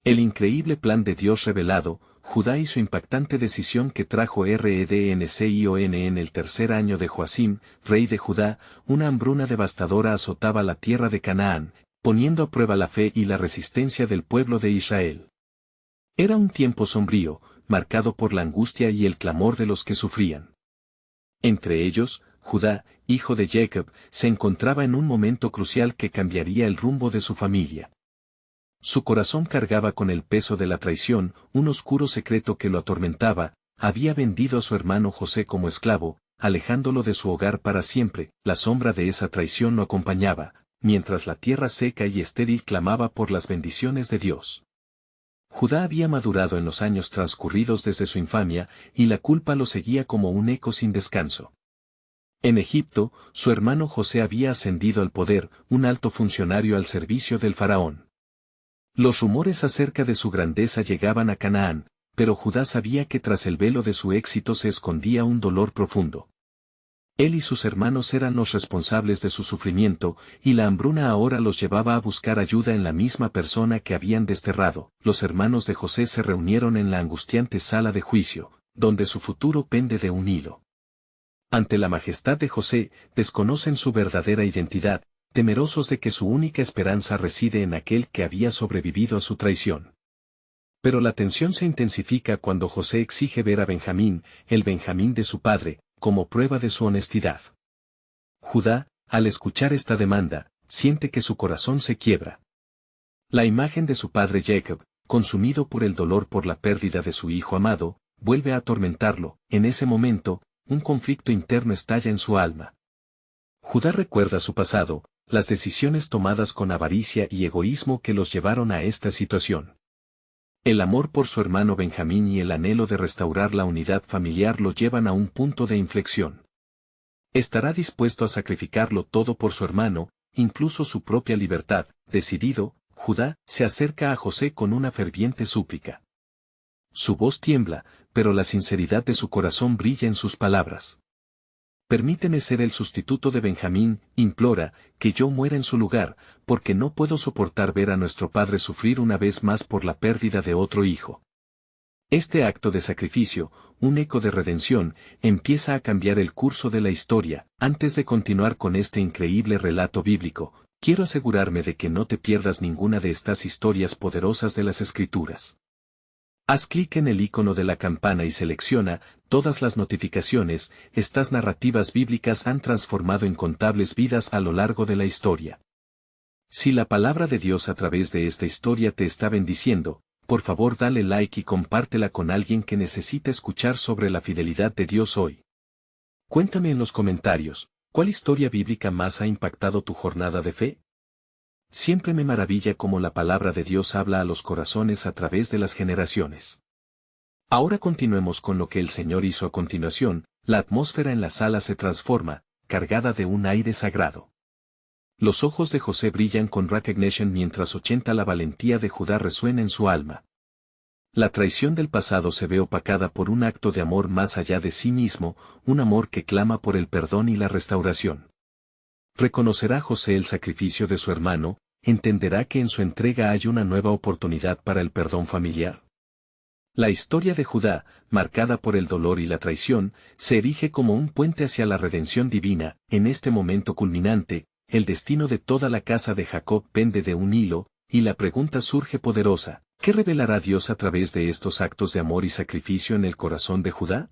El increíble plan de Dios revelado, Judá y su impactante decisión que trajo Rednción en el tercer año de Joacim, rey de Judá, una hambruna devastadora azotaba la tierra de Canaán, poniendo a prueba la fe y la resistencia del pueblo de Israel. Era un tiempo sombrío, marcado por la angustia y el clamor de los que sufrían. Entre ellos, Judá, hijo de Jacob, se encontraba en un momento crucial que cambiaría el rumbo de su familia. Su corazón cargaba con el peso de la traición, un oscuro secreto que lo atormentaba. Había vendido a su hermano José como esclavo, alejándolo de su hogar para siempre. La sombra de esa traición lo acompañaba, mientras la tierra seca y estéril clamaba por las bendiciones de Dios. Judá había madurado en los años transcurridos desde su infamia, y la culpa lo seguía como un eco sin descanso. En Egipto, su hermano José había ascendido al poder, un alto funcionario al servicio del faraón. Los rumores acerca de su grandeza llegaban a Canaán, pero Judá sabía que tras el velo de su éxito se escondía un dolor profundo. Él y sus hermanos eran los responsables de su sufrimiento, y la hambruna ahora los llevaba a buscar ayuda en la misma persona que habían desterrado. Los hermanos de José se reunieron en la angustiante sala de juicio, donde su futuro pende de un hilo. Ante la majestad de José, desconocen su verdadera identidad, temerosos de que su única esperanza reside en aquel que había sobrevivido a su traición. Pero la tensión se intensifica cuando José exige ver a Benjamín, el Benjamín de su padre, como prueba de su honestidad. Judá, al escuchar esta demanda, siente que su corazón se quiebra. La imagen de su padre Jacob, consumido por el dolor por la pérdida de su hijo amado, vuelve a atormentarlo. En ese momento, un conflicto interno estalla en su alma. Judá recuerda su pasado, las decisiones tomadas con avaricia y egoísmo que los llevaron a esta situación. El amor por su hermano Benjamín y el anhelo de restaurar la unidad familiar lo llevan a un punto de inflexión. Estará dispuesto a sacrificarlo todo por su hermano, incluso su propia libertad. Decidido, Judá se acerca a José con una ferviente súplica. Su voz tiembla, pero la sinceridad de su corazón brilla en sus palabras. Permíteme ser el sustituto de Benjamín, implora, que yo muera en su lugar, porque no puedo soportar ver a nuestro padre sufrir una vez más por la pérdida de otro hijo. Este acto de sacrificio, un eco de redención, empieza a cambiar el curso de la historia. Antes de continuar con este increíble relato bíblico, quiero asegurarme de que no te pierdas ninguna de estas historias poderosas de las Escrituras. Haz clic en el icono de la campana y selecciona todas las notificaciones. Estas narrativas bíblicas han transformado incontables vidas a lo largo de la historia. Si la palabra de Dios a través de esta historia te está bendiciendo, por favor dale like y compártela con alguien que necesita escuchar sobre la fidelidad de Dios hoy. Cuéntame en los comentarios, ¿cuál historia bíblica más ha impactado tu jornada de fe? Siempre me maravilla cómo la palabra de Dios habla a los corazones a través de las generaciones. Ahora continuemos con lo que el Señor hizo a continuación. La atmósfera en la sala se transforma, cargada de un aire sagrado. Los ojos de José brillan con recognition mientras la valentía de Judá resuena en su alma. La traición del pasado se ve opacada por un acto de amor más allá de sí mismo, un amor que clama por el perdón y la restauración. Reconocerá José el sacrificio de su hermano, entenderá que en su entrega hay una nueva oportunidad para el perdón familiar. La historia de Judá, marcada por el dolor y la traición, se erige como un puente hacia la redención divina. En este momento culminante, el destino de toda la casa de Jacob pende de un hilo, y la pregunta surge poderosa: ¿qué revelará Dios a través de estos actos de amor y sacrificio en el corazón de Judá?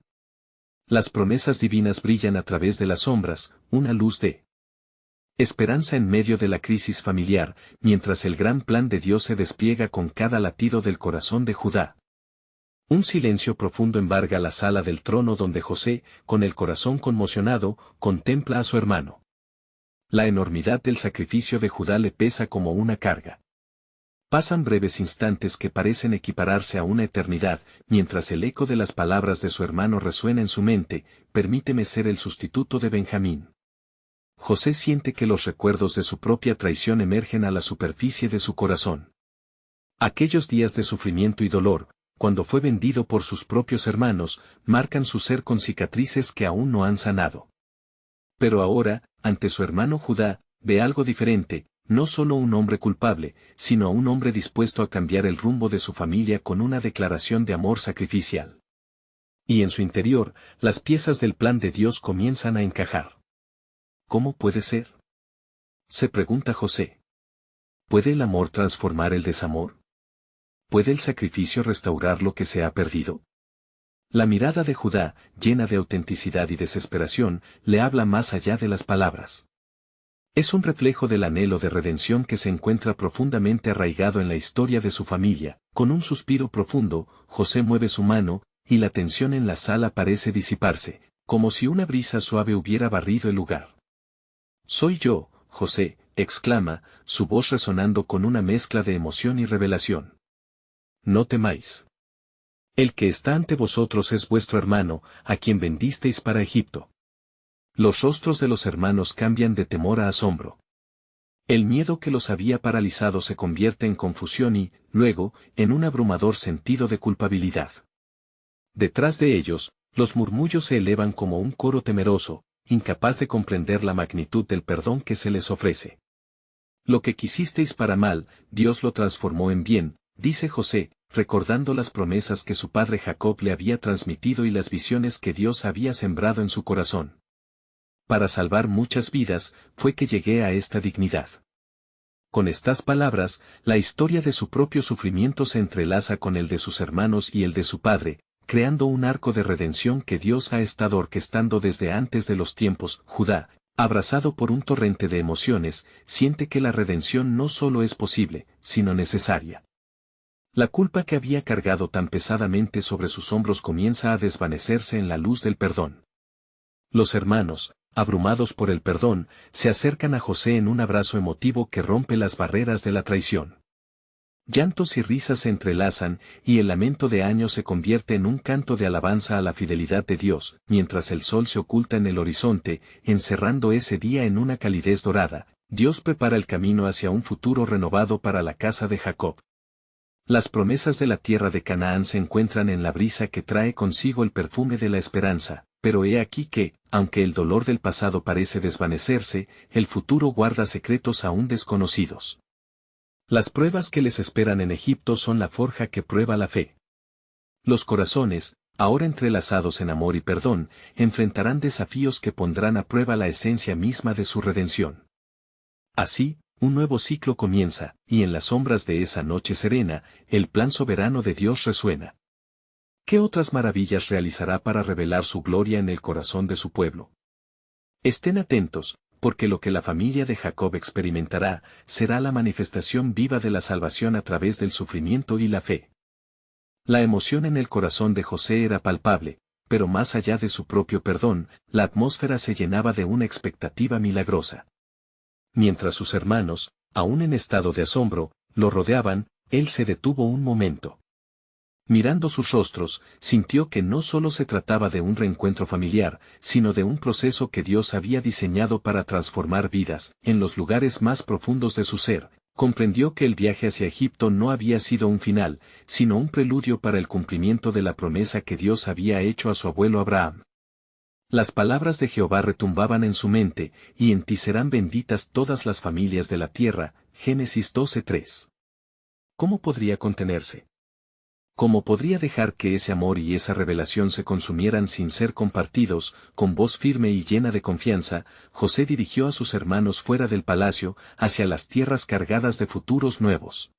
Las promesas divinas brillan a través de las sombras, una luz de esperanza en medio de la crisis familiar, mientras el gran plan de Dios se despliega con cada latido del corazón de Judá. Un silencio profundo embarga la sala del trono donde José, con el corazón conmocionado, contempla a su hermano. La enormidad del sacrificio de Judá le pesa como una carga. Pasan breves instantes que parecen equipararse a una eternidad, mientras el eco de las palabras de su hermano resuena en su mente: permíteme ser el sustituto de Benjamín. José siente que los recuerdos de su propia traición emergen a la superficie de su corazón. Aquellos días de sufrimiento y dolor, cuando fue vendido por sus propios hermanos, marcan su ser con cicatrices que aún no han sanado. Pero ahora, ante su hermano Judá, ve algo diferente: no solo un hombre culpable, sino un hombre dispuesto a cambiar el rumbo de su familia con una declaración de amor sacrificial. Y en su interior, las piezas del plan de Dios comienzan a encajar. ¿Cómo puede ser?, se pregunta José. ¿Puede el amor transformar el desamor? ¿Puede el sacrificio restaurar lo que se ha perdido? La mirada de Judá, llena de autenticidad y desesperación, le habla más allá de las palabras. Es un reflejo del anhelo de redención que se encuentra profundamente arraigado en la historia de su familia. Con un suspiro profundo, José mueve su mano, y la tensión en la sala parece disiparse, como si una brisa suave hubiera barrido el lugar. «Soy yo, José», exclama, su voz resonando con una mezcla de emoción y revelación. «No temáis. El que está ante vosotros es vuestro hermano, a quien vendisteis para Egipto». Los rostros de los hermanos cambian de temor a asombro. El miedo que los había paralizado se convierte en confusión y, luego, en un abrumador sentido de culpabilidad. Detrás de ellos, los murmullos se elevan como un coro temeroso, incapaz de comprender la magnitud del perdón que se les ofrece. «Lo que quisisteis para mal, Dios lo transformó en bien», dice José, recordando las promesas que su padre Jacob le había transmitido y las visiones que Dios había sembrado en su corazón. «Para salvar muchas vidas, fue que llegué a esta dignidad». Con estas palabras, la historia de su propio sufrimiento se entrelaza con el de sus hermanos y el de su padre, creando un arco de redención que Dios ha estado orquestando desde antes de los tiempos. Judá, abrazado por un torrente de emociones, siente que la redención no solo es posible, sino necesaria. La culpa que había cargado tan pesadamente sobre sus hombros comienza a desvanecerse en la luz del perdón. Los hermanos, abrumados por el perdón, se acercan a José en un abrazo emotivo que rompe las barreras de la traición. Llantos y risas se entrelazan, y el lamento de años se convierte en un canto de alabanza a la fidelidad de Dios, mientras el sol se oculta en el horizonte, encerrando ese día en una calidez dorada. Dios prepara el camino hacia un futuro renovado para la casa de Jacob. Las promesas de la tierra de Canaán se encuentran en la brisa que trae consigo el perfume de la esperanza, pero he aquí que, aunque el dolor del pasado parece desvanecerse, el futuro guarda secretos aún desconocidos. Las pruebas que les esperan en Egipto son la forja que prueba la fe. Los corazones, ahora entrelazados en amor y perdón, enfrentarán desafíos que pondrán a prueba la esencia misma de su redención. Así, un nuevo ciclo comienza, y en las sombras de esa noche serena, el plan soberano de Dios resuena. ¿Qué otras maravillas realizará para revelar su gloria en el corazón de su pueblo? Estén atentos, porque lo que la familia de Jacob experimentará, será la manifestación viva de la salvación a través del sufrimiento y la fe. La emoción en el corazón de José era palpable, pero más allá de su propio perdón, la atmósfera se llenaba de una expectativa milagrosa. Mientras sus hermanos, aún en estado de asombro, lo rodeaban, él se detuvo un momento. Mirando sus rostros, sintió que no solo se trataba de un reencuentro familiar, sino de un proceso que Dios había diseñado para transformar vidas. En los lugares más profundos de su ser, comprendió que el viaje hacia Egipto no había sido un final, sino un preludio para el cumplimiento de la promesa que Dios había hecho a su abuelo Abraham. Las palabras de Jehová retumbaban en su mente, y en ti serán benditas todas las familias de la tierra. Génesis 12:3. ¿Cómo podría contenerse? ¿Cómo podría dejar que ese amor y esa revelación se consumieran sin ser compartidos? Con voz firme y llena de confianza, José dirigió a sus hermanos fuera del palacio, hacia las tierras cargadas de futuros nuevos.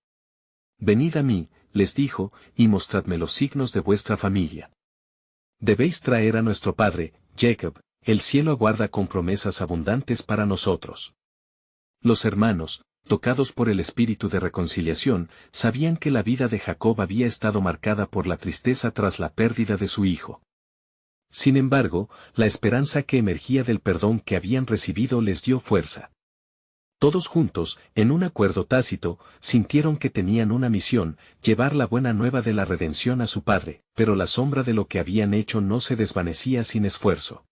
«Venid a mí», les dijo, «y mostradme los signos de vuestra familia. Debéis traer a nuestro padre, Jacob, el cielo aguarda con promesas abundantes para nosotros». Los hermanos, tocados por el espíritu de reconciliación, sabían que la vida de Jacob había estado marcada por la tristeza tras la pérdida de su hijo. Sin embargo, la esperanza que emergía del perdón que habían recibido les dio fuerza. Todos juntos, en un acuerdo tácito, sintieron que tenían una misión, llevar la buena nueva de la redención a su padre, pero la sombra de lo que habían hecho no se desvanecía sin esfuerzo.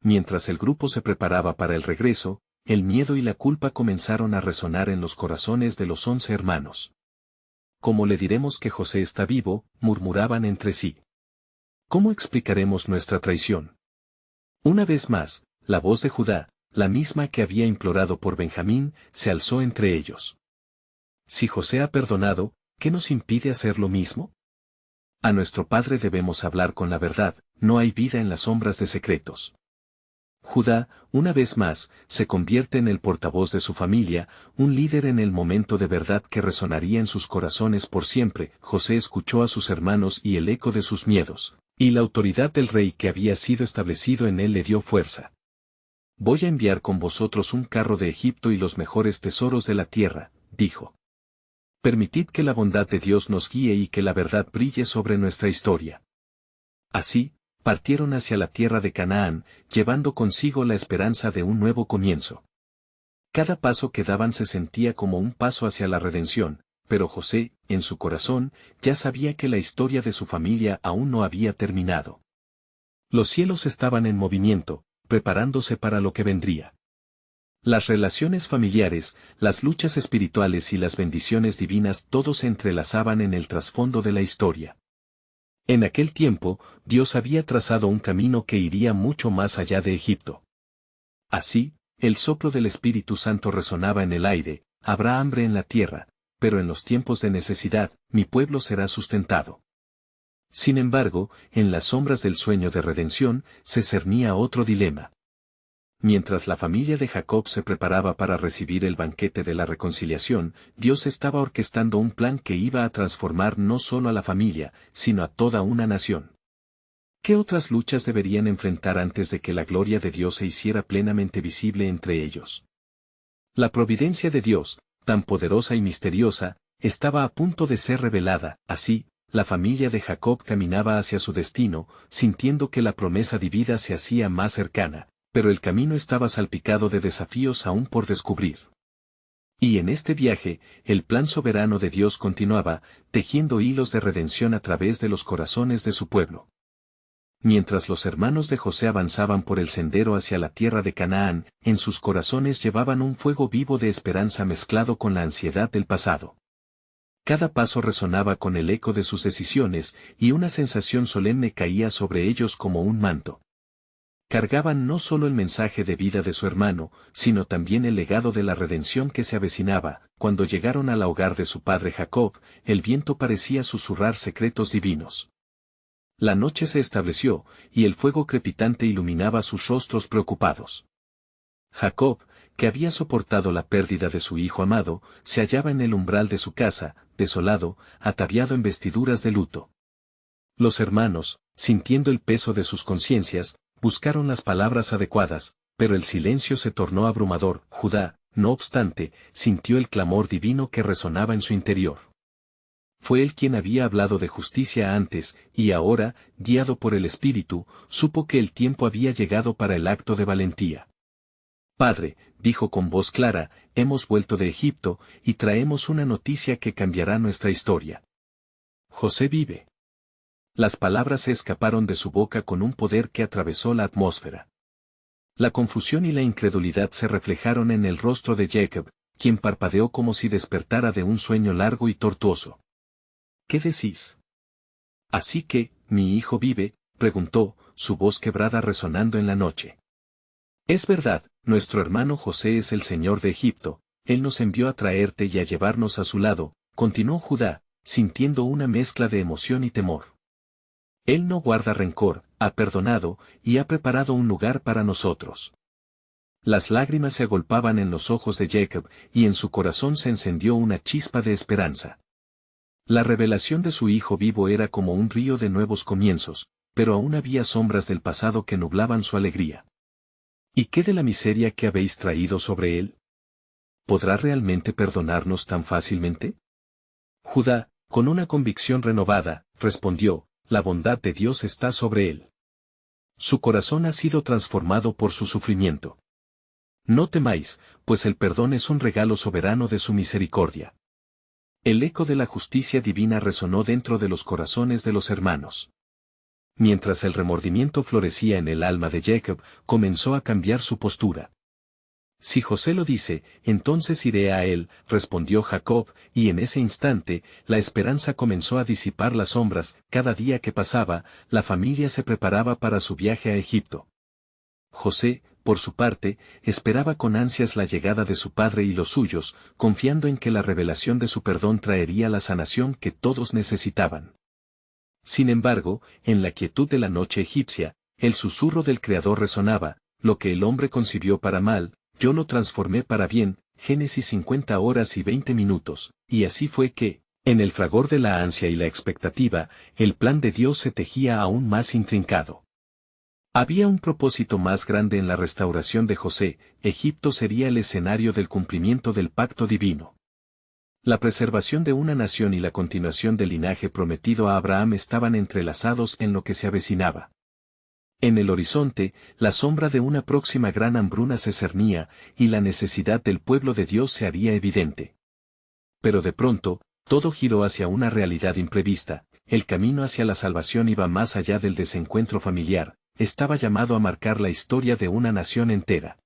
Mientras el grupo se preparaba para el regreso, el miedo y la culpa comenzaron a resonar en los corazones de los 11 hermanos. «¿Cómo le diremos que José está vivo?», murmuraban entre sí. «¿Cómo explicaremos nuestra traición?». Una vez más, la voz de Judá, la misma que había implorado por Benjamín, se alzó entre ellos. Si José ha perdonado, ¿qué nos impide hacer lo mismo? A nuestro Padre debemos hablar con la verdad, no hay vida en las sombras de secretos. Judá, una vez más, se convierte en el portavoz de su familia, un líder en el momento de verdad que resonaría en sus corazones por siempre. José escuchó a sus hermanos y el eco de sus miedos, y la autoridad del rey que había sido establecido en él le dio fuerza. Voy a enviar con vosotros un carro de Egipto y los mejores tesoros de la tierra, dijo. Permitid que la bondad de Dios nos guíe y que la verdad brille sobre nuestra historia. Así, partieron hacia la tierra de Canaán, llevando consigo la esperanza de un nuevo comienzo. Cada paso que daban se sentía como un paso hacia la redención, pero José, en su corazón, ya sabía que la historia de su familia aún no había terminado. Los cielos estaban en movimiento, preparándose para lo que vendría. Las relaciones familiares, las luchas espirituales y las bendiciones divinas todos se entrelazaban en el trasfondo de la historia. En aquel tiempo, Dios había trazado un camino que iría mucho más allá de Egipto. Así, el soplo del Espíritu Santo resonaba en el aire: habrá hambre en la tierra, pero en los tiempos de necesidad, mi pueblo será sustentado. Sin embargo, en las sombras del sueño de redención, se cernía otro dilema. Mientras la familia de Jacob se preparaba para recibir el banquete de la reconciliación, Dios estaba orquestando un plan que iba a transformar no solo a la familia, sino a toda una nación. ¿Qué otras luchas deberían enfrentar antes de que la gloria de Dios se hiciera plenamente visible entre ellos? La providencia de Dios, tan poderosa y misteriosa, estaba a punto de ser revelada. Así, la familia de Jacob caminaba hacia su destino, sintiendo que la promesa divina se hacía más cercana, pero el camino estaba salpicado de desafíos aún por descubrir. Y en este viaje, el plan soberano de Dios continuaba, tejiendo hilos de redención a través de los corazones de su pueblo. Mientras los hermanos de José avanzaban por el sendero hacia la tierra de Canaán, en sus corazones llevaban un fuego vivo de esperanza mezclado con la ansiedad del pasado. Cada paso resonaba con el eco de sus decisiones, y una sensación solemne caía sobre ellos como un manto. Cargaban no solo el mensaje de vida de su hermano, sino también el legado de la redención que se avecinaba. Cuando llegaron al hogar de su padre Jacob, el viento parecía susurrar secretos divinos. La noche se estableció, y el fuego crepitante iluminaba sus rostros preocupados. Jacob, que había soportado la pérdida de su hijo amado, se hallaba en el umbral de su casa, desolado, ataviado en vestiduras de luto. Los hermanos, sintiendo el peso de sus conciencias, buscaron las palabras adecuadas, pero el silencio se tornó abrumador. Judá, no obstante, sintió el clamor divino que resonaba en su interior. Fue él quien había hablado de justicia antes, y ahora, guiado por el Espíritu, supo que el tiempo había llegado para el acto de valentía. Padre, dijo con voz clara, hemos vuelto de Egipto, y traemos una noticia que cambiará nuestra historia. José vive. Las palabras se escaparon de su boca con un poder que atravesó la atmósfera. La confusión y la incredulidad se reflejaron en el rostro de Jacob, quien parpadeó como si despertara de un sueño largo y tortuoso. ¿Qué decís? Así que, ¿mi hijo vive?, preguntó, su voz quebrada resonando en la noche. Es verdad, nuestro hermano José es el señor de Egipto, él nos envió a traerte y a llevarnos a su lado, continuó Judá, sintiendo una mezcla de emoción y temor. Él no guarda rencor, ha perdonado, y ha preparado un lugar para nosotros. Las lágrimas se agolpaban en los ojos de Jacob, y en su corazón se encendió una chispa de esperanza. La revelación de su hijo vivo era como un río de nuevos comienzos, pero aún había sombras del pasado que nublaban su alegría. ¿Y qué de la miseria que habéis traído sobre él? ¿Podrá realmente perdonarnos tan fácilmente? Judá, con una convicción renovada, respondió, la bondad de Dios está sobre él. Su corazón ha sido transformado por su sufrimiento. No temáis, pues el perdón es un regalo soberano de su misericordia. El eco de la justicia divina resonó dentro de los corazones de los hermanos. Mientras el remordimiento florecía en el alma de Jacob, comenzó a cambiar su postura. Si José lo dice, entonces iré a él, respondió Jacob, y en ese instante, la esperanza comenzó a disipar las sombras. Cada día que pasaba, la familia se preparaba para su viaje a Egipto. José, por su parte, esperaba con ansias la llegada de su padre y los suyos, confiando en que la revelación de su perdón traería la sanación que todos necesitaban. Sin embargo, en la quietud de la noche egipcia, el susurro del Creador resonaba: lo que el hombre concibió para mal, yo lo transformé para bien. Génesis 50 horas y 20 minutos, y así fue que, en el fragor de la ansia y la expectativa, el plan de Dios se tejía aún más intrincado. Había un propósito más grande en la restauración de José: Egipto sería el escenario del cumplimiento del pacto divino. La preservación de una nación y la continuación del linaje prometido a Abraham estaban entrelazados en lo que se avecinaba. En el horizonte, la sombra de una próxima gran hambruna se cernía, y la necesidad del pueblo de Dios se haría evidente. Pero de pronto, todo giró hacia una realidad imprevista: el camino hacia la salvación iba más allá del desencuentro familiar, estaba llamado a marcar la historia de una nación entera.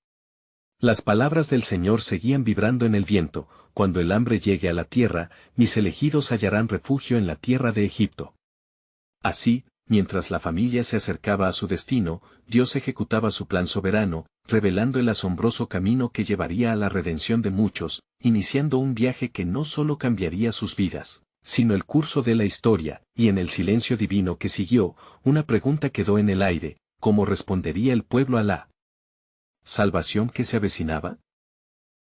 Las palabras del Señor seguían vibrando en el viento: cuando el hambre llegue a la tierra, mis elegidos hallarán refugio en la tierra de Egipto. Así, mientras la familia se acercaba a su destino, Dios ejecutaba su plan soberano, revelando el asombroso camino que llevaría a la redención de muchos, iniciando un viaje que no solo cambiaría sus vidas, sino el curso de la historia. Y en el silencio divino que siguió, una pregunta quedó en el aire: ¿cómo respondería el pueblo a la salvación que se avecinaba?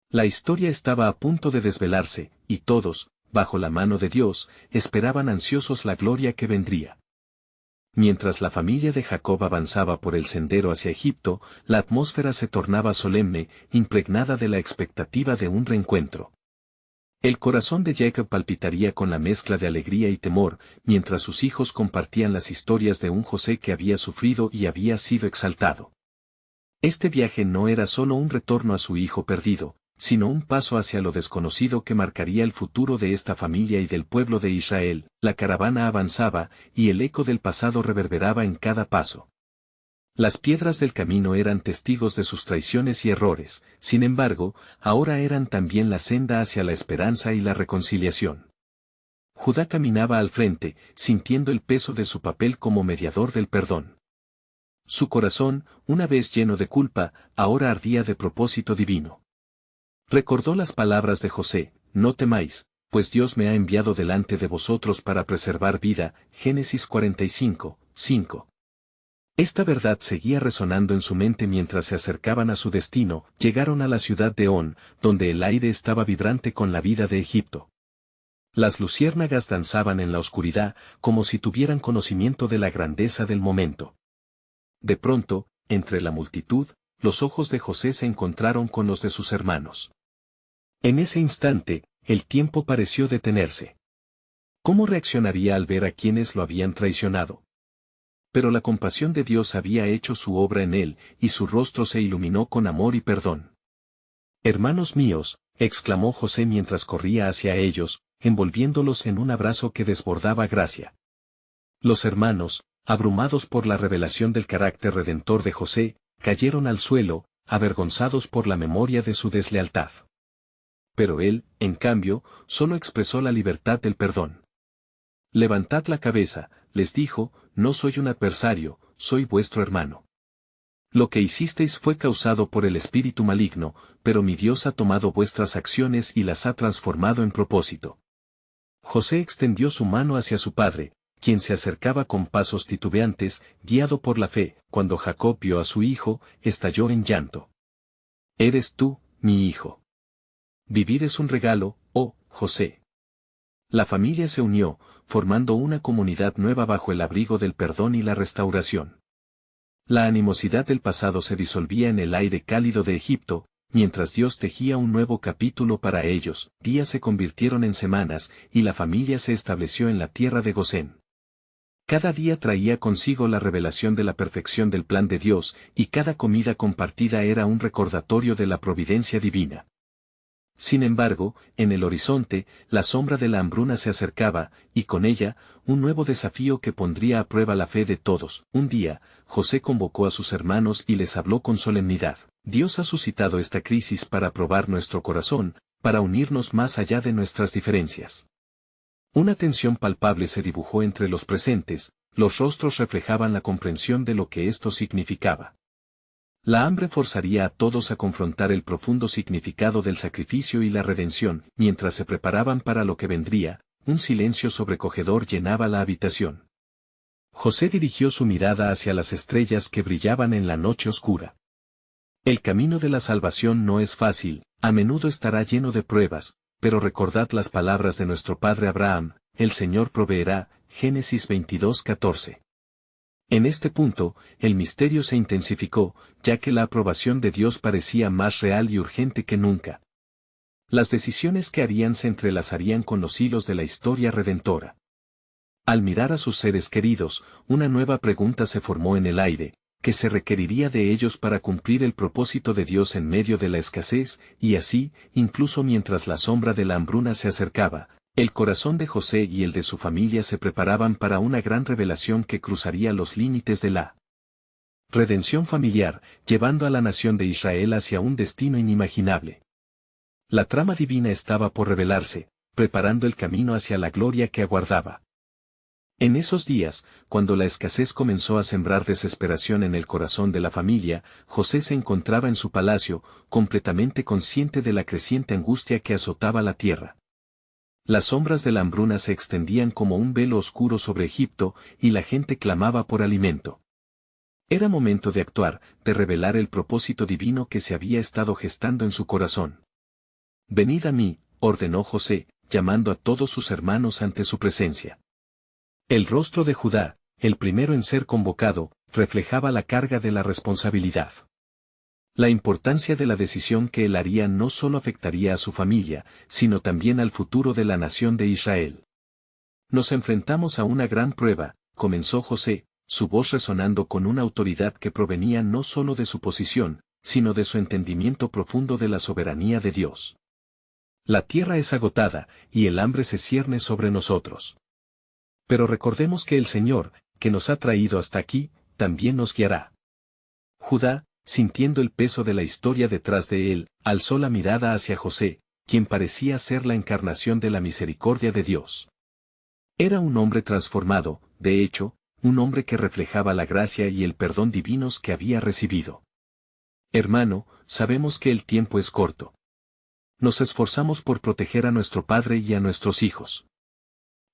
La historia estaba a punto de desvelarse, y todos, bajo la mano de Dios, esperaban ansiosos la gloria que vendría. Mientras la familia de Jacob avanzaba por el sendero hacia Egipto, la atmósfera se tornaba solemne, impregnada de la expectativa de un reencuentro. El corazón de Jacob palpitaría con la mezcla de alegría y temor, mientras sus hijos compartían las historias de un José que había sufrido y había sido exaltado. Este viaje no era solo un retorno a su hijo perdido, sino un paso hacia lo desconocido que marcaría el futuro de esta familia y del pueblo de Israel. La caravana avanzaba, y el eco del pasado reverberaba en cada paso. Las piedras del camino eran testigos de sus traiciones y errores, sin embargo, ahora eran también la senda hacia la esperanza y la reconciliación. Judá caminaba al frente, sintiendo el peso de su papel como mediador del perdón. Su corazón, una vez lleno de culpa, ahora ardía de propósito divino. Recordó las palabras de José: no temáis, pues Dios me ha enviado delante de vosotros para preservar vida. Génesis 45, 5. Esta verdad seguía resonando en su mente mientras se acercaban a su destino. Llegaron a la ciudad de On, donde el aire estaba vibrante con la vida de Egipto. Las luciérnagas danzaban en la oscuridad, como si tuvieran conocimiento de la grandeza del momento. De pronto, entre la multitud, los ojos de José se encontraron con los de sus hermanos. En ese instante, el tiempo pareció detenerse. ¿Cómo reaccionaría al ver a quienes lo habían traicionado? Pero la compasión de Dios había hecho su obra en él, y su rostro se iluminó con amor y perdón. «Hermanos míos», exclamó José mientras corría hacia ellos, envolviéndolos en un abrazo que desbordaba gracia. Los hermanos, abrumados por la revelación del carácter redentor de José, cayeron al suelo, avergonzados por la memoria de su deslealtad. Pero él, en cambio, solo expresó la libertad del perdón. «Levantad la cabeza», les dijo, «no soy un adversario, soy vuestro hermano. Lo que hicisteis fue causado por el espíritu maligno, pero mi Dios ha tomado vuestras acciones y las ha transformado en propósito». José extendió su mano hacia su padre, quien se acercaba con pasos titubeantes, guiado por la fe. Cuando Jacob vio a su hijo, estalló en llanto. «Eres tú, mi hijo. Vivir es un regalo, oh José». La familia se unió, formando una comunidad nueva bajo el abrigo del perdón y la restauración. La animosidad del pasado se disolvía en el aire cálido de Egipto, mientras Dios tejía un nuevo capítulo para ellos. Días se convirtieron en semanas, y la familia se estableció en la tierra de Gosén. Cada día traía consigo la revelación de la perfección del plan de Dios, y cada comida compartida era un recordatorio de la providencia divina. Sin embargo, en el horizonte, la sombra de la hambruna se acercaba, y con ella, un nuevo desafío que pondría a prueba la fe de todos. Un día, José convocó a sus hermanos y les habló con solemnidad: «Dios ha suscitado esta crisis para probar nuestro corazón, para unirnos más allá de nuestras diferencias». Una tensión palpable se dibujó entre los presentes, los rostros reflejaban la comprensión de lo que esto significaba. La hambre forzaría a todos a confrontar el profundo significado del sacrificio y la redención. Mientras se preparaban para lo que vendría, un silencio sobrecogedor llenaba la habitación. José dirigió su mirada hacia las estrellas que brillaban en la noche oscura. El camino de la salvación no es fácil, a menudo estará lleno de pruebas, pero recordad las palabras de nuestro padre Abraham: el Señor proveerá. Génesis 22:14. En este punto, el misterio se intensificó, ya que la aprobación de Dios parecía más real y urgente que nunca. Las decisiones que harían se entrelazarían con los hilos de la historia redentora. Al mirar a sus seres queridos, una nueva pregunta se formó en el aire: ¿qué se requeriría de ellos para cumplir el propósito de Dios en medio de la escasez? Y así, incluso mientras la sombra de la hambruna se acercaba, el corazón de José y el de su familia se preparaban para una gran revelación que cruzaría los límites de la redención familiar, llevando a la nación de Israel hacia un destino inimaginable. La trama divina estaba por revelarse, preparando el camino hacia la gloria que aguardaba. En esos días, cuando la escasez comenzó a sembrar desesperación en el corazón de la familia, José se encontraba en su palacio, completamente consciente de la creciente angustia que azotaba la tierra. Las sombras de la hambruna se extendían como un velo oscuro sobre Egipto, y la gente clamaba por alimento. Era momento de actuar, de revelar el propósito divino que se había estado gestando en su corazón. «Venid a mí», ordenó José, llamando a todos sus hermanos ante su presencia. El rostro de Judá, el primero en ser convocado, reflejaba la carga de la responsabilidad. La importancia de la decisión que él haría no solo afectaría a su familia, sino también al futuro de la nación de Israel. «Nos enfrentamos a una gran prueba», comenzó José, su voz resonando con una autoridad que provenía no solo de su posición, sino de su entendimiento profundo de la soberanía de Dios. «La tierra es agotada, y el hambre se cierne sobre nosotros. Pero recordemos que el Señor, que nos ha traído hasta aquí, también nos guiará». Judá, sintiendo el peso de la historia detrás de él, alzó la mirada hacia José, quien parecía ser la encarnación de la misericordia de Dios. Era un hombre transformado, de hecho, un hombre que reflejaba la gracia y el perdón divinos que había recibido. «Hermano, sabemos que el tiempo es corto. Nos esforzamos por proteger a nuestro padre y a nuestros hijos.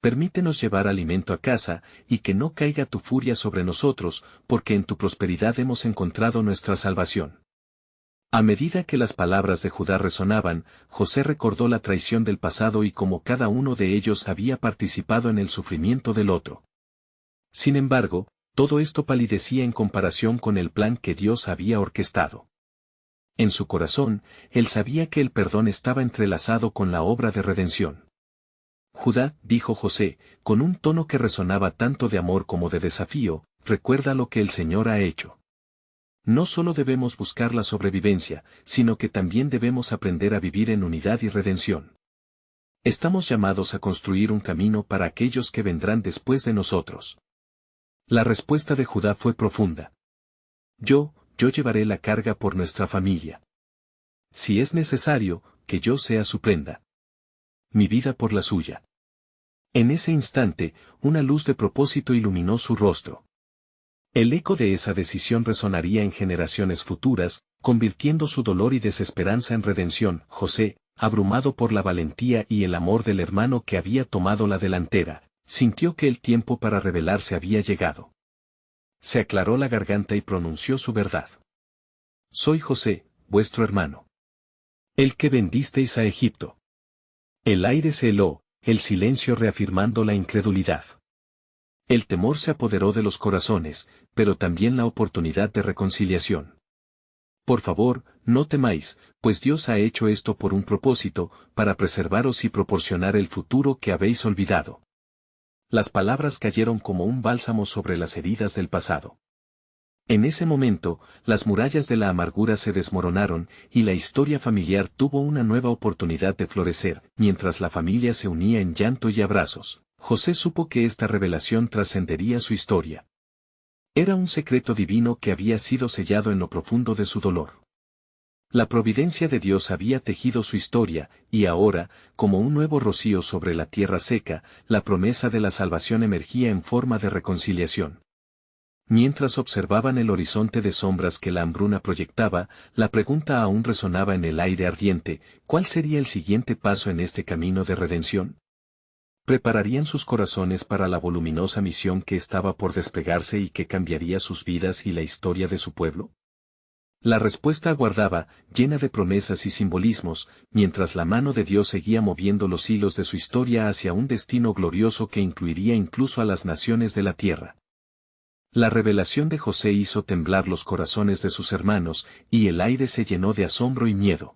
Permítenos llevar alimento a casa, y que no caiga tu furia sobre nosotros, porque en tu prosperidad hemos encontrado nuestra salvación». A medida que las palabras de Judá resonaban, José recordó la traición del pasado y cómo cada uno de ellos había participado en el sufrimiento del otro. Sin embargo, todo esto palidecía en comparación con el plan que Dios había orquestado. En su corazón, él sabía que el perdón estaba entrelazado con la obra de redención. «Judá», dijo José, con un tono que resonaba tanto de amor como de desafío, «recuerda lo que el Señor ha hecho. No solo debemos buscar la sobrevivencia, sino que también debemos aprender a vivir en unidad y redención. Estamos llamados a construir un camino para aquellos que vendrán después de nosotros». La respuesta de Judá fue profunda. Yo llevaré la carga por nuestra familia. Si es necesario, que yo sea su prenda. Mi vida por la suya». En ese instante, una luz de propósito iluminó su rostro. El eco de esa decisión resonaría en generaciones futuras, convirtiendo su dolor y desesperanza en redención. José, abrumado por la valentía y el amor del hermano que había tomado la delantera, sintió que el tiempo para rebelarse había llegado. Se aclaró la garganta y pronunció su verdad. «Soy José, vuestro hermano. El que vendisteis a Egipto». El aire se heló, el silencio reafirmando la incredulidad. El temor se apoderó de los corazones, pero también la oportunidad de reconciliación. «Por favor, no temáis, pues Dios ha hecho esto por un propósito, para preservaros y proporcionar el futuro que habéis olvidado». Las palabras cayeron como un bálsamo sobre las heridas del pasado. En ese momento, las murallas de la amargura se desmoronaron, y la historia familiar tuvo una nueva oportunidad de florecer. Mientras la familia se unía en llanto y abrazos, José supo que esta revelación trascendería su historia. Era un secreto divino que había sido sellado en lo profundo de su dolor. La providencia de Dios había tejido su historia, y ahora, como un nuevo rocío sobre la tierra seca, la promesa de la salvación emergía en forma de reconciliación. Mientras observaban el horizonte de sombras que la hambruna proyectaba, la pregunta aún resonaba en el aire ardiente: ¿cuál sería el siguiente paso en este camino de redención? ¿Prepararían sus corazones para la voluminosa misión que estaba por desplegarse y que cambiaría sus vidas y la historia de su pueblo? La respuesta aguardaba, llena de promesas y simbolismos, mientras la mano de Dios seguía moviendo los hilos de su historia hacia un destino glorioso que incluiría incluso a las naciones de la tierra. La revelación de José hizo temblar los corazones de sus hermanos, y el aire se llenó de asombro y miedo.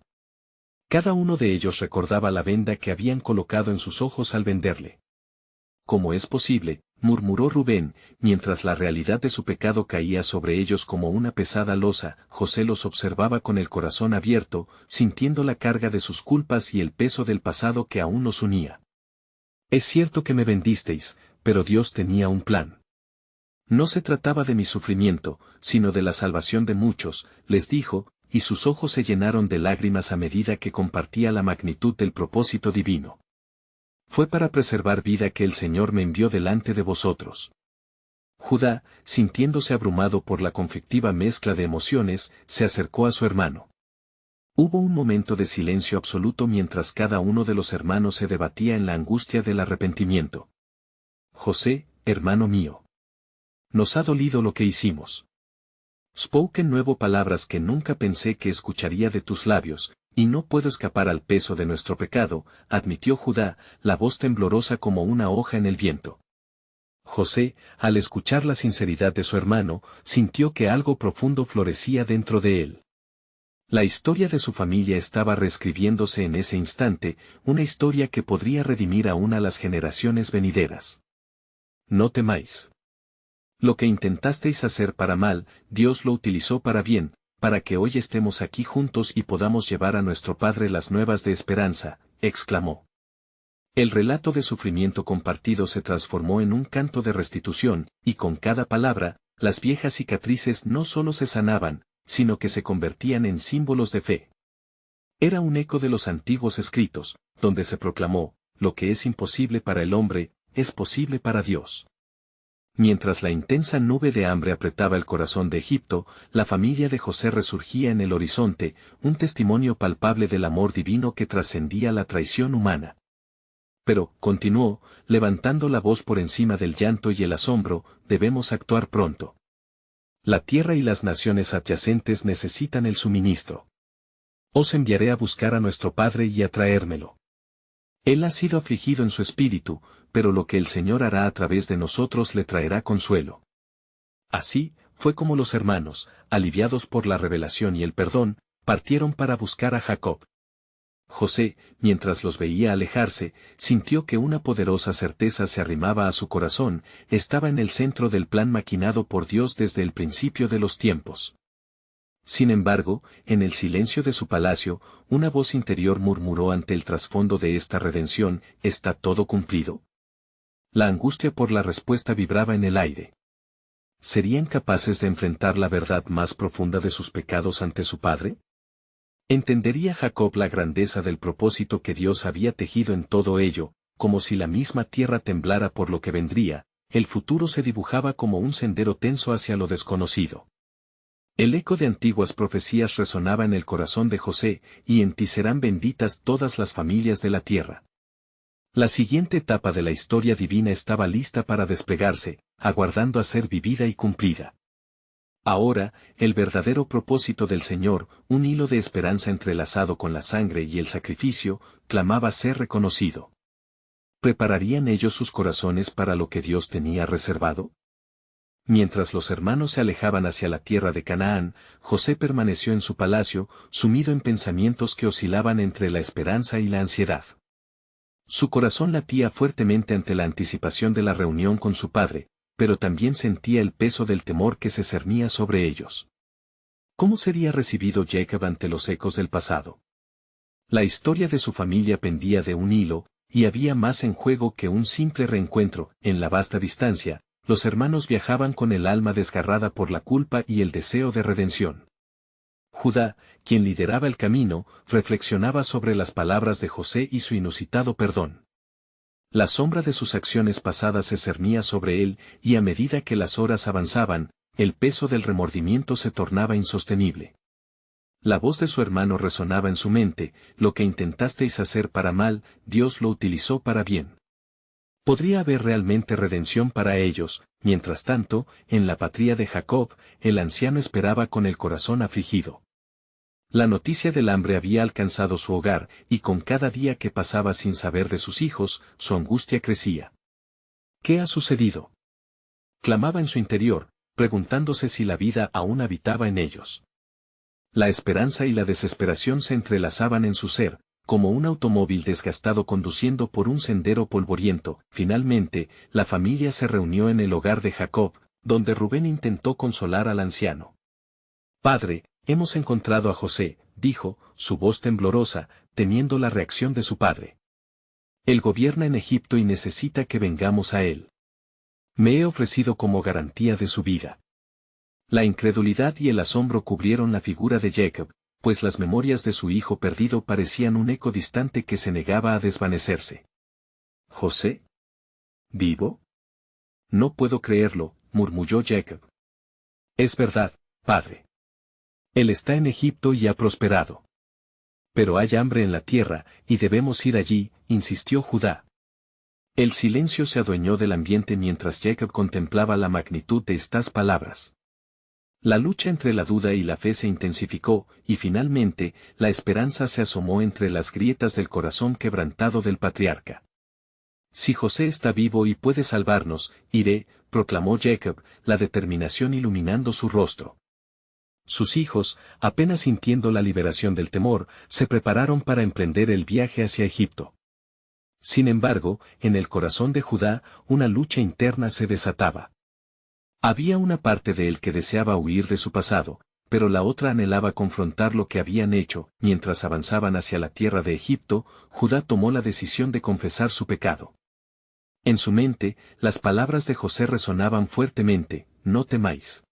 Cada uno de ellos recordaba la venda que habían colocado en sus ojos al venderle. ¿Cómo es posible?, murmuró Rubén, mientras la realidad de su pecado caía sobre ellos como una pesada losa. José los observaba con el corazón abierto, sintiendo la carga de sus culpas y el peso del pasado que aún nos unía. Es cierto que me vendisteis, pero Dios tenía un plan. No se trataba de mi sufrimiento, sino de la salvación de muchos, les dijo, y sus ojos se llenaron de lágrimas a medida que compartía la magnitud del propósito divino. Fue para preservar vida que el Señor me envió delante de vosotros. Judá, sintiéndose abrumado por la conflictiva mezcla de emociones, se acercó a su hermano. Hubo un momento de silencio absoluto mientras cada uno de los hermanos se debatía en la angustia del arrepentimiento. José, hermano mío. Nos ha dolido lo que hicimos. Spoken nuevo palabras que nunca pensé que escucharía de tus labios, y no puedo escapar al peso de nuestro pecado, admitió Judá, la voz temblorosa como una hoja en el viento. José, al escuchar la sinceridad de su hermano, sintió que algo profundo florecía dentro de él. La historia de su familia estaba reescribiéndose en ese instante, una historia que podría redimir aún a las generaciones venideras. No temáis. Lo que intentasteis hacer para mal, Dios lo utilizó para bien, para que hoy estemos aquí juntos y podamos llevar a nuestro Padre las nuevas de esperanza, exclamó. El relato de sufrimiento compartido se transformó en un canto de restitución, y con cada palabra, las viejas cicatrices no solo se sanaban, sino que se convertían en símbolos de fe. Era un eco de los antiguos escritos, donde se proclamó: lo que es imposible para el hombre, es posible para Dios. Mientras la intensa nube de hambre apretaba el corazón de Egipto, la familia de José resurgía en el horizonte, un testimonio palpable del amor divino que trascendía la traición humana. Pero, continuó, levantando la voz por encima del llanto y el asombro, debemos actuar pronto. La tierra y las naciones adyacentes necesitan el suministro. Os enviaré a buscar a nuestro Padre y a traérmelo. Él ha sido afligido en su espíritu, pero lo que el Señor hará a través de nosotros le traerá consuelo. Así, fue como los hermanos, aliviados por la revelación y el perdón, partieron para buscar a Jacob. José, mientras los veía alejarse, sintió que una poderosa certeza se arrimaba a su corazón: estaba en el centro del plan maquinado por Dios desde el principio de los tiempos. Sin embargo, en el silencio de su palacio, una voz interior murmuró ante el trasfondo de esta redención: ¿está todo cumplido? La angustia por la respuesta vibraba en el aire. ¿Serían capaces de enfrentar la verdad más profunda de sus pecados ante su padre? ¿Entendería Jacob la grandeza del propósito que Dios había tejido en todo ello? Como si la misma tierra temblara por lo que vendría, el futuro se dibujaba como un sendero tenso hacia lo desconocido. El eco de antiguas profecías resonaba en el corazón de José: y en ti serán benditas todas las familias de la tierra. La siguiente etapa de la historia divina estaba lista para desplegarse, aguardando a ser vivida y cumplida. Ahora, el verdadero propósito del Señor, un hilo de esperanza entrelazado con la sangre y el sacrificio, clamaba ser reconocido. ¿Prepararían ellos sus corazones para lo que Dios tenía reservado? Mientras los hermanos se alejaban hacia la tierra de Canaán, José permaneció en su palacio, sumido en pensamientos que oscilaban entre la esperanza y la ansiedad. Su corazón latía fuertemente ante la anticipación de la reunión con su padre, pero también sentía el peso del temor que se cernía sobre ellos. ¿Cómo sería recibido Jacob ante los ecos del pasado? La historia de su familia pendía de un hilo, y había más en juego que un simple reencuentro. En la vasta distancia, los hermanos viajaban con el alma desgarrada por la culpa y el deseo de redención. Judá, quien lideraba el camino, reflexionaba sobre las palabras de José y su inusitado perdón. La sombra de sus acciones pasadas se cernía sobre él, y a medida que las horas avanzaban, el peso del remordimiento se tornaba insostenible. La voz de su hermano resonaba en su mente: lo que intentasteis hacer para mal, Dios lo utilizó para bien. Podría haber realmente redención para ellos. Mientras tanto, en la patria de Jacob, el anciano esperaba con el corazón afligido. La noticia del hambre había alcanzado su hogar, y con cada día que pasaba sin saber de sus hijos, su angustia crecía. ¿Qué ha sucedido?, clamaba en su interior, preguntándose si la vida aún habitaba en ellos. La esperanza y la desesperación se entrelazaban en su ser, como un automóvil desgastado conduciendo por un sendero polvoriento. Finalmente, la familia se reunió en el hogar de Jacob, donde Rubén intentó consolar al anciano. «Padre, hemos encontrado a José», dijo, su voz temblorosa, temiendo la reacción de su padre. «Él gobierna en Egipto y necesita que vengamos a él. Me he ofrecido como garantía de su vida». La incredulidad y el asombro cubrieron la figura de Jacob, pues las memorias de su hijo perdido parecían un eco distante que se negaba a desvanecerse. «¿José? ¿Vivo? No puedo creerlo», murmulló Jacob. «Es verdad, padre. Él está en Egipto y ha prosperado. Pero hay hambre en la tierra, y debemos ir allí», insistió Judá. El silencio se adueñó del ambiente mientras Jacob contemplaba la magnitud de estas palabras. La lucha entre la duda y la fe se intensificó, y finalmente, la esperanza se asomó entre las grietas del corazón quebrantado del patriarca. «Si José está vivo y puede salvarnos, iré», proclamó Jacob, la determinación iluminando su rostro. Sus hijos, apenas sintiendo la liberación del temor, se prepararon para emprender el viaje hacia Egipto. Sin embargo, en el corazón de Judá, una lucha interna se desataba. Había una parte de él que deseaba huir de su pasado, pero la otra anhelaba confrontar lo que habían hecho. Mientras avanzaban hacia la tierra de Egipto, Judá tomó la decisión de confesar su pecado. En su mente, las palabras de José resonaban fuertemente: «No temáis».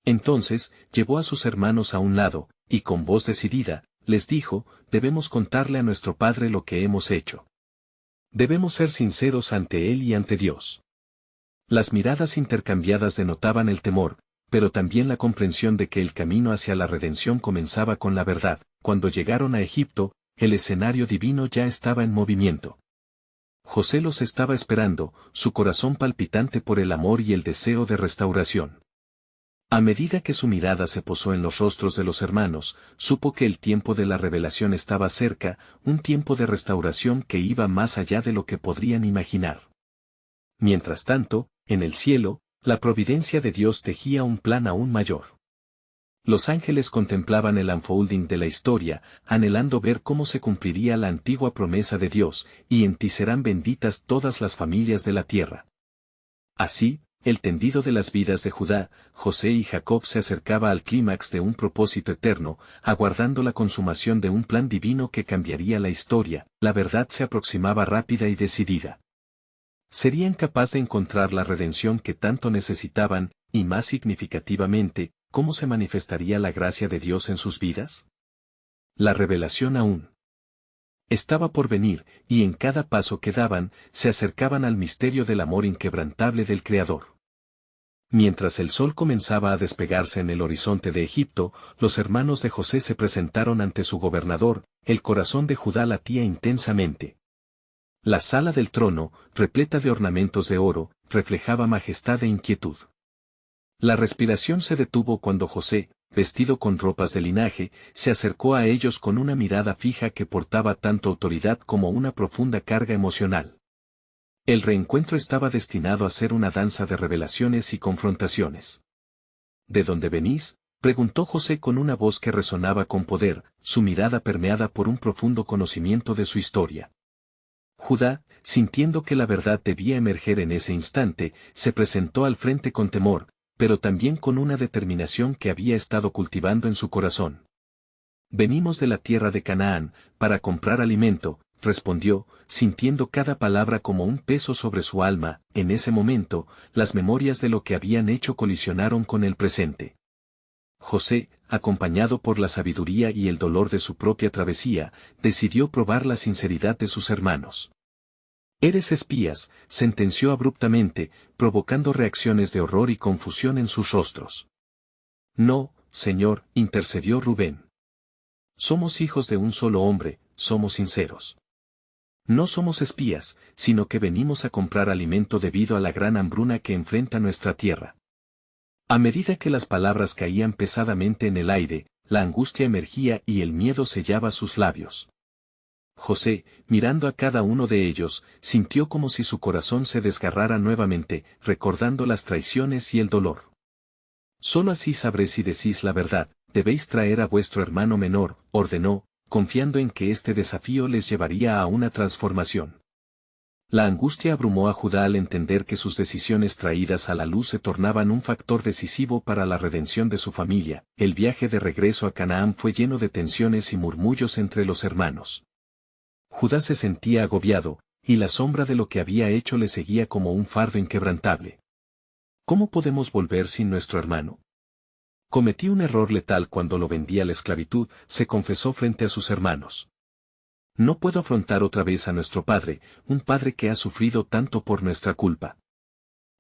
Entonces, llevó a sus hermanos a un lado, y con voz decidida, les dijo: «Debemos contarle a nuestro padre lo que hemos hecho. Debemos ser sinceros ante él y ante Dios». Las miradas intercambiadas denotaban el temor, pero también la comprensión de que el camino hacia la redención comenzaba con la verdad. Cuando llegaron a Egipto, el escenario divino ya estaba en movimiento. José los estaba esperando, su corazón palpitante por el amor y el deseo de restauración. A medida que su mirada se posó en los rostros de los hermanos, supo que el tiempo de la revelación estaba cerca, un tiempo de restauración que iba más allá de lo que podrían imaginar. Mientras tanto, en el cielo, la providencia de Dios tejía un plan aún mayor. Los ángeles contemplaban el unfolding de la historia, anhelando ver cómo se cumpliría la antigua promesa de Dios: «Y en ti serán benditas todas las familias de la tierra». Así, el tendido de las vidas de Judá, José y Jacob se acercaba al clímax de un propósito eterno, aguardando la consumación de un plan divino que cambiaría la historia. La verdad se aproximaba rápida y decidida. ¿Serían capaces de encontrar la redención que tanto necesitaban? Y más significativamente, ¿cómo se manifestaría la gracia de Dios en sus vidas? La revelación aún estaba por venir, y en cada paso que daban, se acercaban al misterio del amor inquebrantable del Creador. Mientras el sol comenzaba a despegarse en el horizonte de Egipto, los hermanos de José se presentaron ante su gobernador. El corazón de Judá latía intensamente. La sala del trono, repleta de ornamentos de oro, reflejaba majestad e inquietud. La respiración se detuvo cuando José, vestido con ropas de linaje, se acercó a ellos con una mirada fija que portaba tanto autoridad como una profunda carga emocional. El reencuentro estaba destinado a ser una danza de revelaciones y confrontaciones. «¿De dónde venís?», preguntó José con una voz que resonaba con poder, su mirada permeada por un profundo conocimiento de su historia. Judá, sintiendo que la verdad debía emerger en ese instante, se presentó al frente con temor, pero también con una determinación que había estado cultivando en su corazón. «Venimos de la tierra de Canaán, para comprar alimento», respondió, sintiendo cada palabra como un peso sobre su alma. En ese momento, las memorias de lo que habían hecho colisionaron con el presente. José, acompañado por la sabiduría y el dolor de su propia travesía, decidió probar la sinceridad de sus hermanos. Eres espías, sentenció abruptamente, provocando reacciones de horror y confusión en sus rostros. No, señor, intercedió Rubén. Somos hijos de un solo hombre, somos sinceros. No somos espías, sino que venimos a comprar alimento debido a la gran hambruna que enfrenta nuestra tierra. A medida que las palabras caían pesadamente en el aire, la angustia emergía y el miedo sellaba sus labios. José, mirando a cada uno de ellos, sintió como si su corazón se desgarrara nuevamente, recordando las traiciones y el dolor. Solo así sabré si decís la verdad, debéis traer a vuestro hermano menor, ordenó, confiando en que este desafío les llevaría a una transformación. La angustia abrumó a Judá al entender que sus decisiones traídas a la luz se tornaban un factor decisivo para la redención de su familia. El viaje de regreso a Canaán fue lleno de tensiones y murmullos entre los hermanos. Judá se sentía agobiado, y la sombra de lo que había hecho le seguía como un fardo inquebrantable. ¿Cómo podemos volver sin nuestro hermano? Cometí un error letal cuando lo vendí a la esclavitud, se confesó frente a sus hermanos. No puedo afrontar otra vez a nuestro padre, un padre que ha sufrido tanto por nuestra culpa.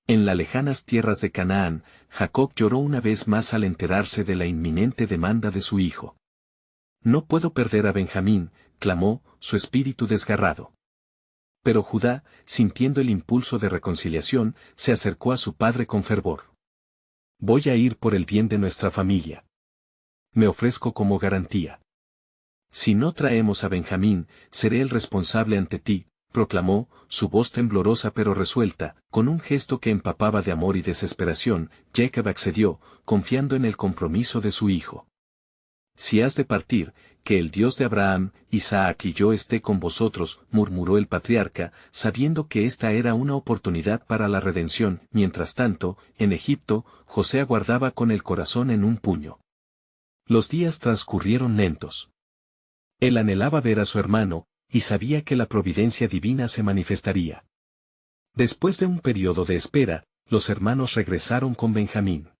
En las lejanas tierras de Canaán, Jacob lloró una vez más al enterarse de la inminente demanda de su hijo. No puedo perder a Benjamín, clamó, su espíritu desgarrado. Pero Judá, sintiendo el impulso de reconciliación, se acercó a su padre con fervor. Voy a ir por el bien de nuestra familia. Me ofrezco como garantía. Si no traemos a Benjamín, seré el responsable ante ti, proclamó, su voz temblorosa pero resuelta, con un gesto que empapaba de amor y desesperación. Jacob accedió, confiando en el compromiso de su hijo. Si has de partir, que el Dios de Abraham, Isaac y yo esté con vosotros, murmuró el patriarca, sabiendo que esta era una oportunidad para la redención. Mientras tanto, en Egipto, José aguardaba con el corazón en un puño. Los días transcurrieron lentos. Él anhelaba ver a su hermano, y sabía que la providencia divina se manifestaría. Después de un periodo de espera, los hermanos regresaron con Benjamín.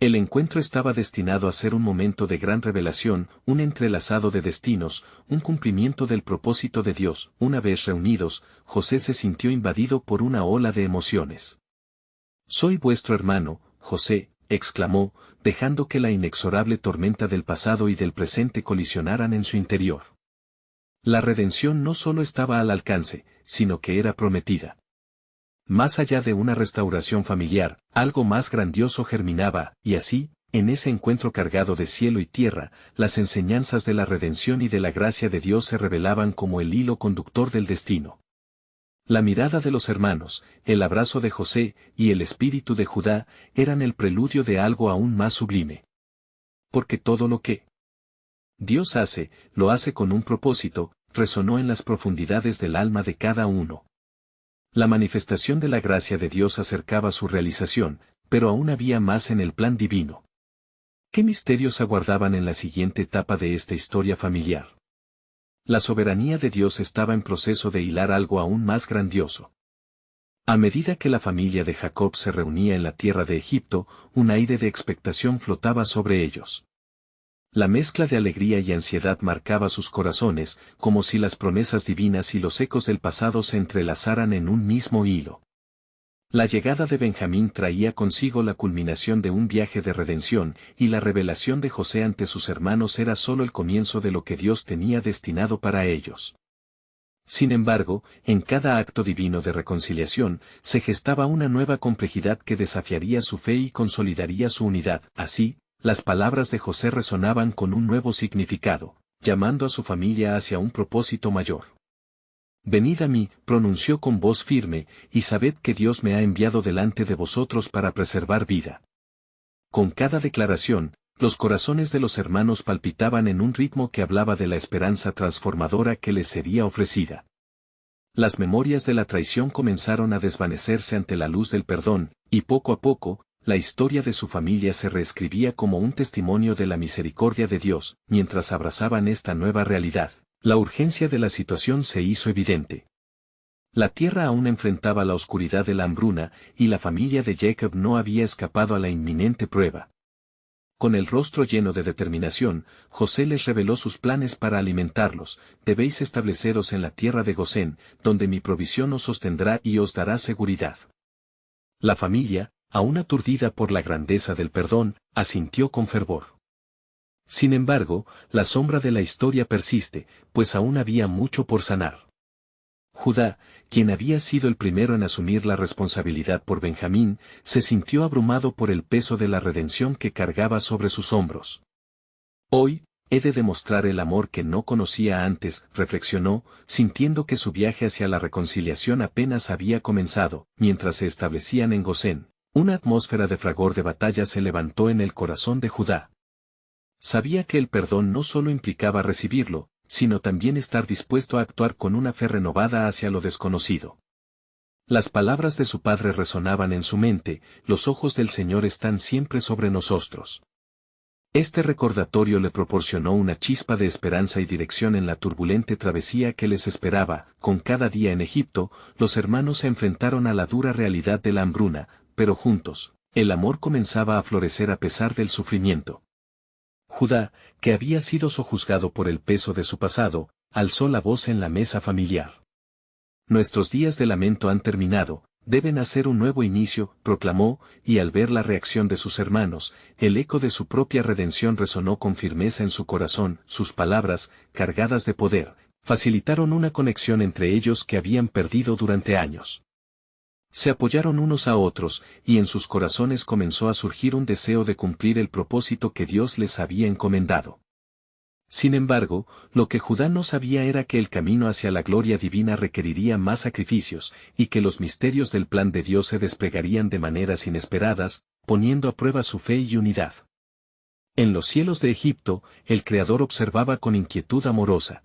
El encuentro estaba destinado a ser un momento de gran revelación, un entrelazado de destinos, un cumplimiento del propósito de Dios. Una vez reunidos, José se sintió invadido por una ola de emociones. «Soy vuestro hermano, José», exclamó, dejando que la inexorable tormenta del pasado y del presente colisionaran en su interior. La redención no solo estaba al alcance, sino que era prometida. Más allá de una restauración familiar, algo más grandioso germinaba, y así, en ese encuentro cargado de cielo y tierra, las enseñanzas de la redención y de la gracia de Dios se revelaban como el hilo conductor del destino. La mirada de los hermanos, el abrazo de José y el espíritu de Judá eran el preludio de algo aún más sublime. Porque todo lo que Dios hace, lo hace con un propósito, resonó en las profundidades del alma de cada uno. La manifestación de la gracia de Dios acercaba su realización, pero aún había más en el plan divino. ¿Qué misterios aguardaban en la siguiente etapa de esta historia familiar? La soberanía de Dios estaba en proceso de hilar algo aún más grandioso. A medida que la familia de Jacob se reunía en la tierra de Egipto, un aire de expectación flotaba sobre ellos. La mezcla de alegría y ansiedad marcaba sus corazones, como si las promesas divinas y los ecos del pasado se entrelazaran en un mismo hilo. La llegada de Benjamín traía consigo la culminación de un viaje de redención, y la revelación de José ante sus hermanos era solo el comienzo de lo que Dios tenía destinado para ellos. Sin embargo, en cada acto divino de reconciliación, se gestaba una nueva complejidad que desafiaría su fe y consolidaría su unidad. Así, las palabras de José resonaban con un nuevo significado, llamando a su familia hacia un propósito mayor. «Venid a mí», pronunció con voz firme, «y sabed que Dios me ha enviado delante de vosotros para preservar vida». Con cada declaración, los corazones de los hermanos palpitaban en un ritmo que hablaba de la esperanza transformadora que les sería ofrecida. Las memorias de la traición comenzaron a desvanecerse ante la luz del perdón, y poco a poco, la historia de su familia se reescribía como un testimonio de la misericordia de Dios. Mientras abrazaban esta nueva realidad, la urgencia de la situación se hizo evidente. La tierra aún enfrentaba la oscuridad de la hambruna, y la familia de Jacob no había escapado a la inminente prueba. Con el rostro lleno de determinación, José les reveló sus planes para alimentarlos: debéis estableceros en la tierra de Gosén, donde mi provisión os sostendrá y os dará seguridad. La familia, aún aturdida por la grandeza del perdón, asintió con fervor. Sin embargo, la sombra de la historia persiste, pues aún había mucho por sanar. Judá, quien había sido el primero en asumir la responsabilidad por Benjamín, se sintió abrumado por el peso de la redención que cargaba sobre sus hombros. Hoy, he de demostrar el amor que no conocía antes, reflexionó, sintiendo que su viaje hacia la reconciliación apenas había comenzado. Mientras se establecían en Gosén, una atmósfera de fragor de batalla se levantó en el corazón de Judá. Sabía que el perdón no solo implicaba recibirlo, sino también estar dispuesto a actuar con una fe renovada hacia lo desconocido. Las palabras de su padre resonaban en su mente: los ojos del Señor están siempre sobre nosotros. Este recordatorio le proporcionó una chispa de esperanza y dirección en la turbulenta travesía que les esperaba. Con cada día en Egipto, los hermanos se enfrentaron a la dura realidad de la hambruna, pero juntos, el amor comenzaba a florecer a pesar del sufrimiento. Judá, que había sido sojuzgado por el peso de su pasado, alzó la voz en la mesa familiar. Nuestros días de lamento han terminado, deben hacer un nuevo inicio, proclamó, y al ver la reacción de sus hermanos, el eco de su propia redención resonó con firmeza en su corazón. Sus palabras, cargadas de poder, facilitaron una conexión entre ellos que habían perdido durante años. Se apoyaron unos a otros, y en sus corazones comenzó a surgir un deseo de cumplir el propósito que Dios les había encomendado. Sin embargo, lo que Judá no sabía era que el camino hacia la gloria divina requeriría más sacrificios, y que los misterios del plan de Dios se desplegarían de maneras inesperadas, poniendo a prueba su fe y unidad. En los cielos de Egipto, el Creador observaba con inquietud amorosa.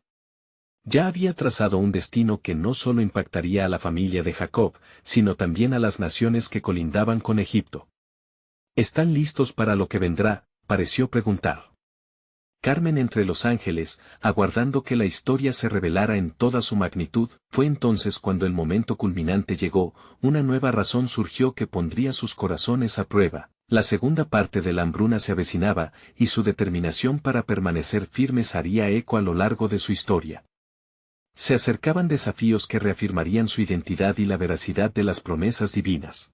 Ya había trazado un destino que no solo impactaría a la familia de Jacob, sino también a las naciones que colindaban con Egipto. ¿Están listos para lo que vendrá?, pareció preguntar Carmen entre los ángeles, aguardando que la historia se revelara en toda su magnitud. Fue entonces cuando el momento culminante llegó. Una nueva razón surgió que pondría sus corazones a prueba. La segunda parte de la hambruna se avecinaba, y su determinación para permanecer firmes haría eco a lo largo de su historia. Se acercaban desafíos que reafirmarían su identidad y la veracidad de las promesas divinas.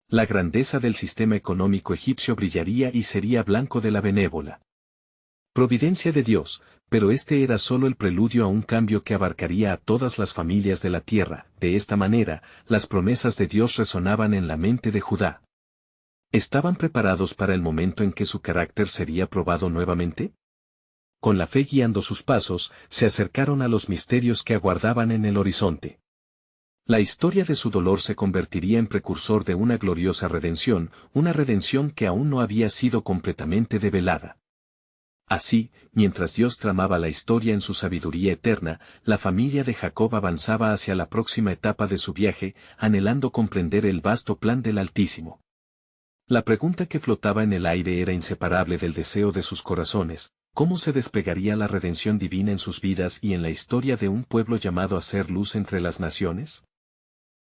La grandeza del sistema económico egipcio brillaría y sería blanco de la benévola providencia de Dios, pero este era solo el preludio a un cambio que abarcaría a todas las familias de la tierra. De esta manera, las promesas de Dios resonaban en la mente de Judá. ¿Estaban preparados para el momento en que su carácter sería probado nuevamente? Con la fe guiando sus pasos, se acercaron a los misterios que aguardaban en el horizonte. La historia de su dolor se convertiría en precursor de una gloriosa redención, una redención que aún no había sido completamente develada. Así, mientras Dios tramaba la historia en su sabiduría eterna, la familia de Jacob avanzaba hacia la próxima etapa de su viaje, anhelando comprender el vasto plan del Altísimo. La pregunta que flotaba en el aire era inseparable del deseo de sus corazones: ¿cómo se desplegaría la redención divina en sus vidas y en la historia de un pueblo llamado a ser luz entre las naciones?